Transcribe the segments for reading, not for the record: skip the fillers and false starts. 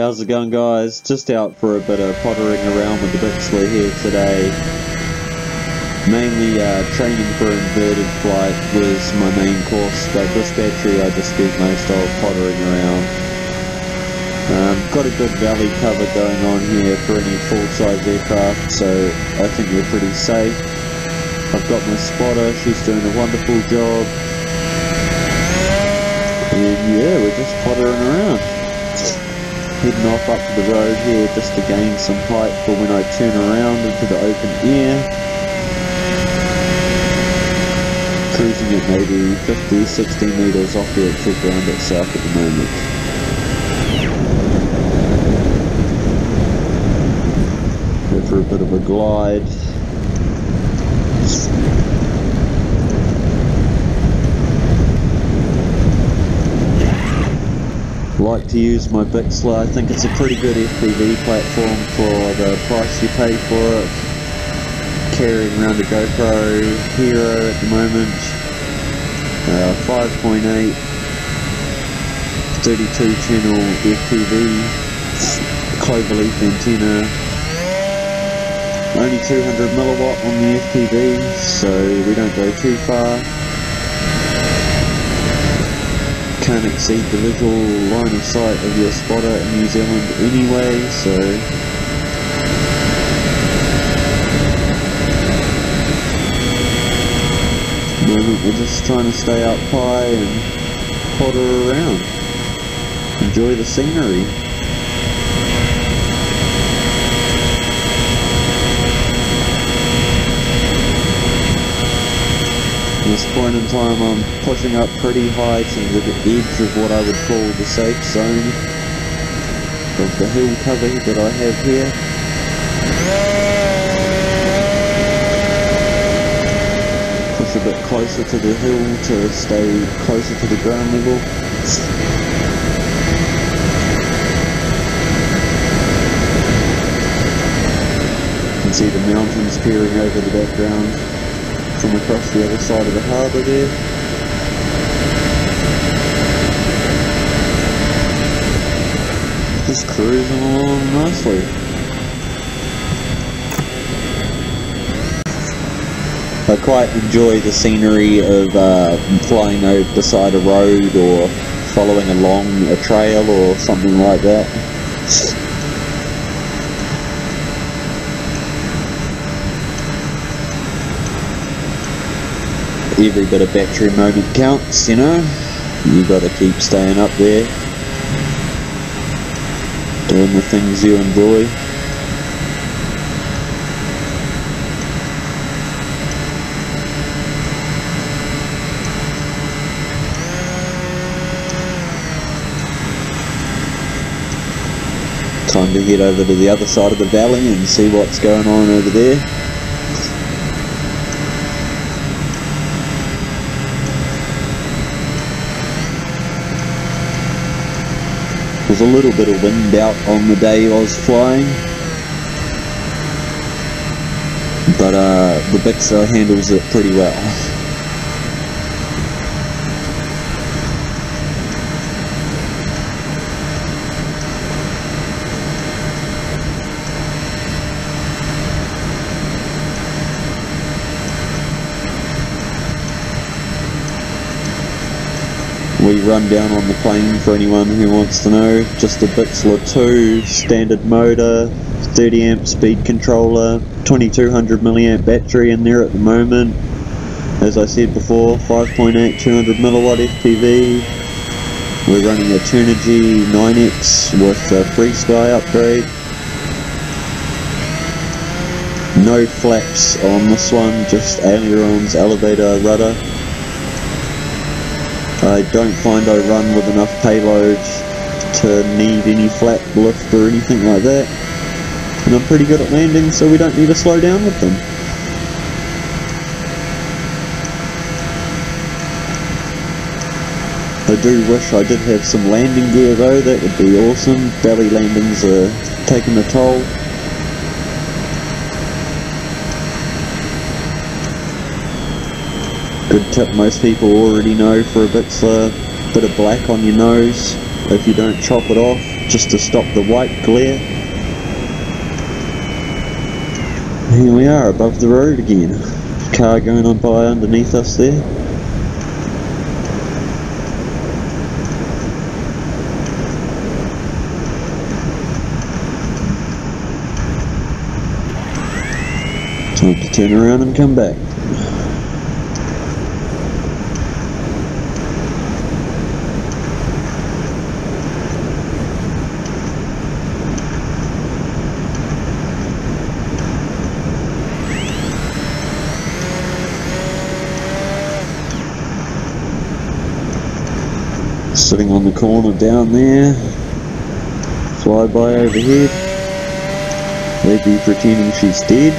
How's it going, guys? Just out for a bit of pottering around with the bixler here today. Mainly training for inverted flight was my main course, but this battery I just spent most of pottering around. Got a good valley cover going on here for any full-size aircraft, so I think we're pretty safe. I've got my spotter, she's doing a wonderful job. And yeah, we're just pottering around. Heading off up to the road here just to gain some height for when I turn around into the open air. Cruising at maybe 50-60 metres off the actual ground itself at the moment. Go for a bit of a glide. Like to use my bixler. I think it's a pretty good FPV platform for the price you pay for it. Carrying around a GoPro Hero at the moment. 5.8 32 channel FPV, cloverleaf antenna. Only 200 milliwatt on the FPV, so we don't go too far. Can't exceed the visual line of sight of your spotter in New Zealand anyway, so at the moment we're just trying to stay up high and potter around. Enjoy the scenery. At this point in time I'm pushing up pretty high to the edge of what I would call the safe zone of the hill cover that I have here. Push a bit closer to the hill to stay closer to the ground level. You can see the mountains peering over the background from across the other side of the harbour there. Just cruising along nicely. I quite enjoy the scenery of flying over beside a road or following along a trail or something like that. Every bit of battery moment counts, you know. You gotta keep staying up there, doing the things you enjoy. Time to head over to the other side of the valley and see what's going on over there. There's a little bit of wind out on the day I was flying, but the bixler handles it pretty well. We run down on the plane for anyone who wants to know. Just a bixler 2, standard motor, 30 amp speed controller, 2200 milliamp battery in there at the moment. As I said before, 5.8 200 milliwatt FPV. We're running a Turnigy 9X with a Free Sky upgrade. No flaps on this one, just ailerons, elevator, rudder. I don't find I run with enough payload to need any flap lift or anything like that, and I'm pretty good at landing, so we don't need to slow down with them. I do wish I did have some landing gear though, that would be awesome. Valley landings are taking a toll. Good tip most people already know for a bixler, bit of black on your nose, if you don't chop it off, just to stop the white glare. Here we are above the road again. Car going on by underneath us there. Time to turn around and come back. Sitting on the corner down there, fly by overhead, maybe pretending she's dead.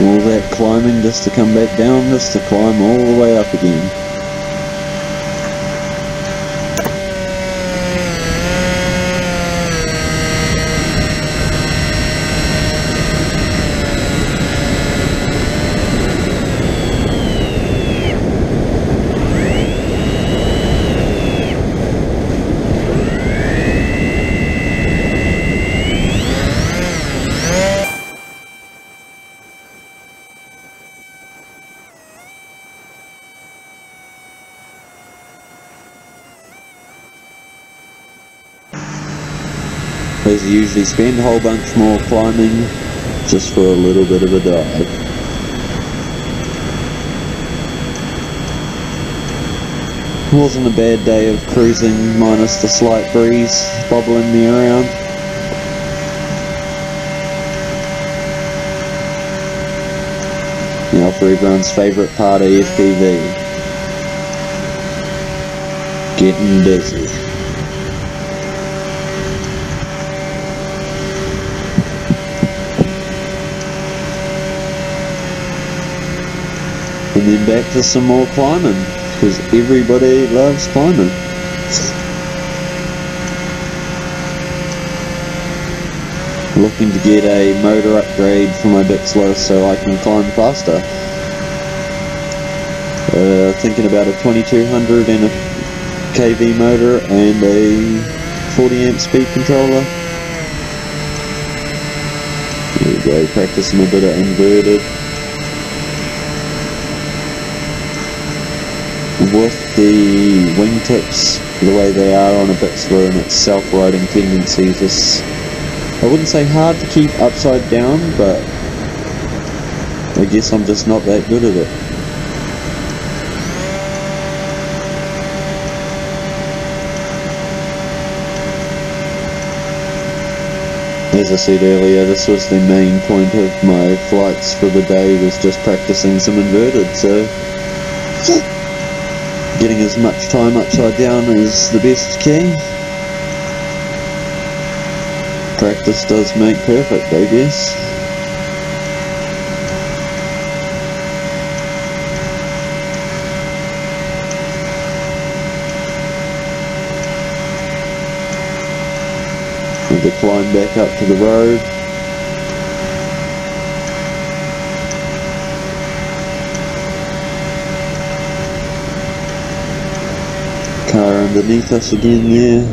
All that climbing just to come back down, just to climb all the way up again. As you usually spend a whole bunch more climbing just for a little bit of a dive. Wasn't a bad day of cruising, minus the slight breeze bobbling me around. Now for everyone's favourite part of FPV, getting busy. And then back to some more climbing, because everybody loves climbing. Looking to get a motor upgrade for my bixler so I can climb faster. Thinking about a 2200 and a kV motor and a 40 amp speed controller. There we go, practicing a bit of inverted. With the wingtips the way they are on a bixler and its self-riding tendencies, it's, I wouldn't say hard to keep upside down, but I guess I'm just not that good at it. As I said earlier, this was the main point of my flights for the day, was just practicing some inverted, so getting as much time upside down is the best key. Practice does make perfect, I guess. And to climb back up to the road. Car underneath us again there.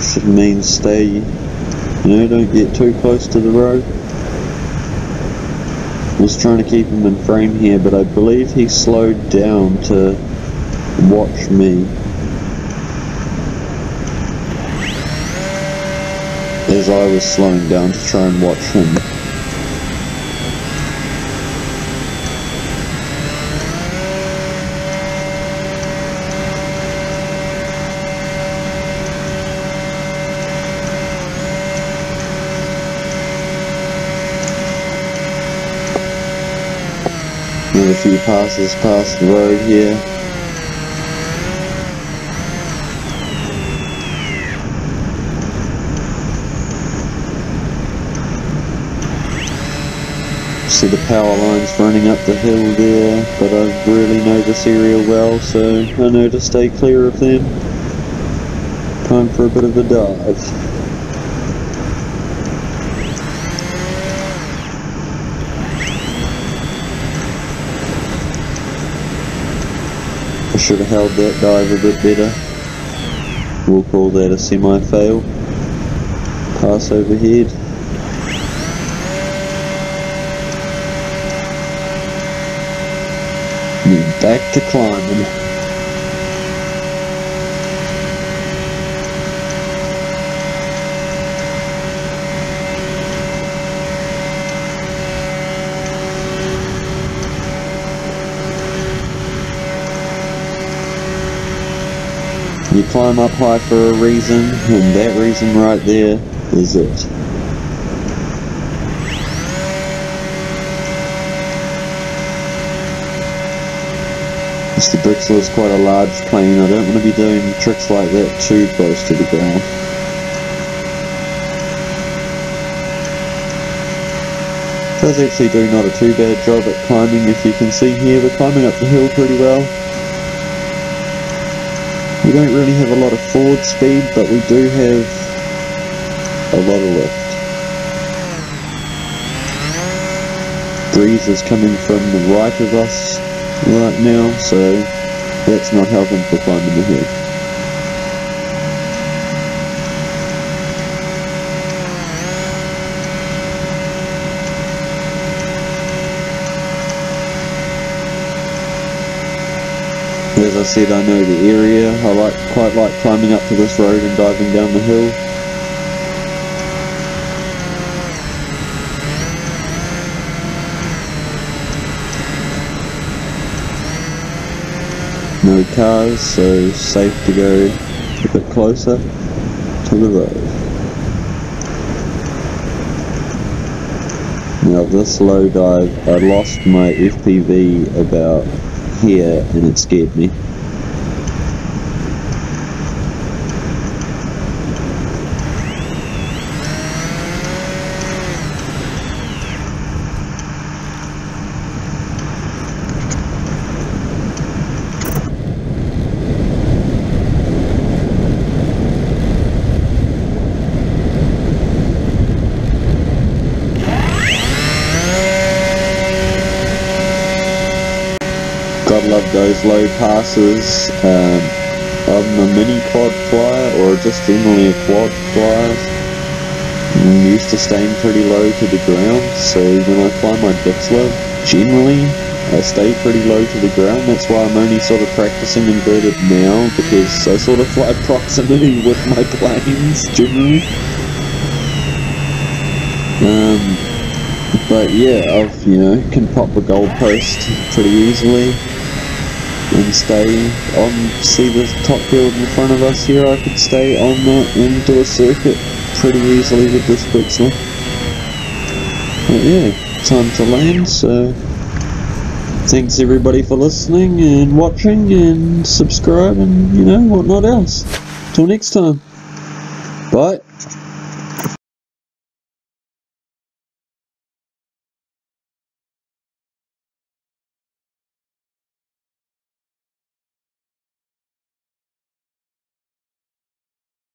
Should mean stay, you know, don't get too close to the road. I was trying to keep him in frame here, but I believe he slowed down to watch me as I was slowing down to try and watch him. Another few passes past the road here. See the power lines running up the hill there, but I really know this area well, so I know to stay clear of them. time for a bit of a dive. I should have held that dive a bit better. We'll call that a semi-fail. Pass overhead. And then back to climbing. You climb up high for a reason, and that reason right there is it. The bixler is quite a large plane. I don't want to be doing tricks like that too close to the ground. It does actually do not a too bad job at climbing. If you can see here, we're climbing up the hill pretty well. We don't really have a lot of forward speed, but we do have a lot of lift. Breeze is coming from the right of us right now, so that's not helping for climbing the hill. As I said, I know the area. I quite like climbing up to this road and diving down the hill. No cars, so safe to go a bit closer to the road. Now this low dive, I lost my FPV about here and it scared me. God love those low passes. I'm a mini quad flyer or just generally a quad flyer. I'm used to staying pretty low to the ground, so when I fly my bixler, generally I stay pretty low to the ground. That's why I'm only sort of practicing inverted now, because I sort of fly proximity with my planes generally. But yeah, I've can pop a goalpost pretty easily and stay on. See the top field in front of us here? I could stay on that and do a circuit pretty easily with this bixler. But yeah, time to land. So thanks everybody for listening and watching and subscribe and whatnot else. Till next time. Bye.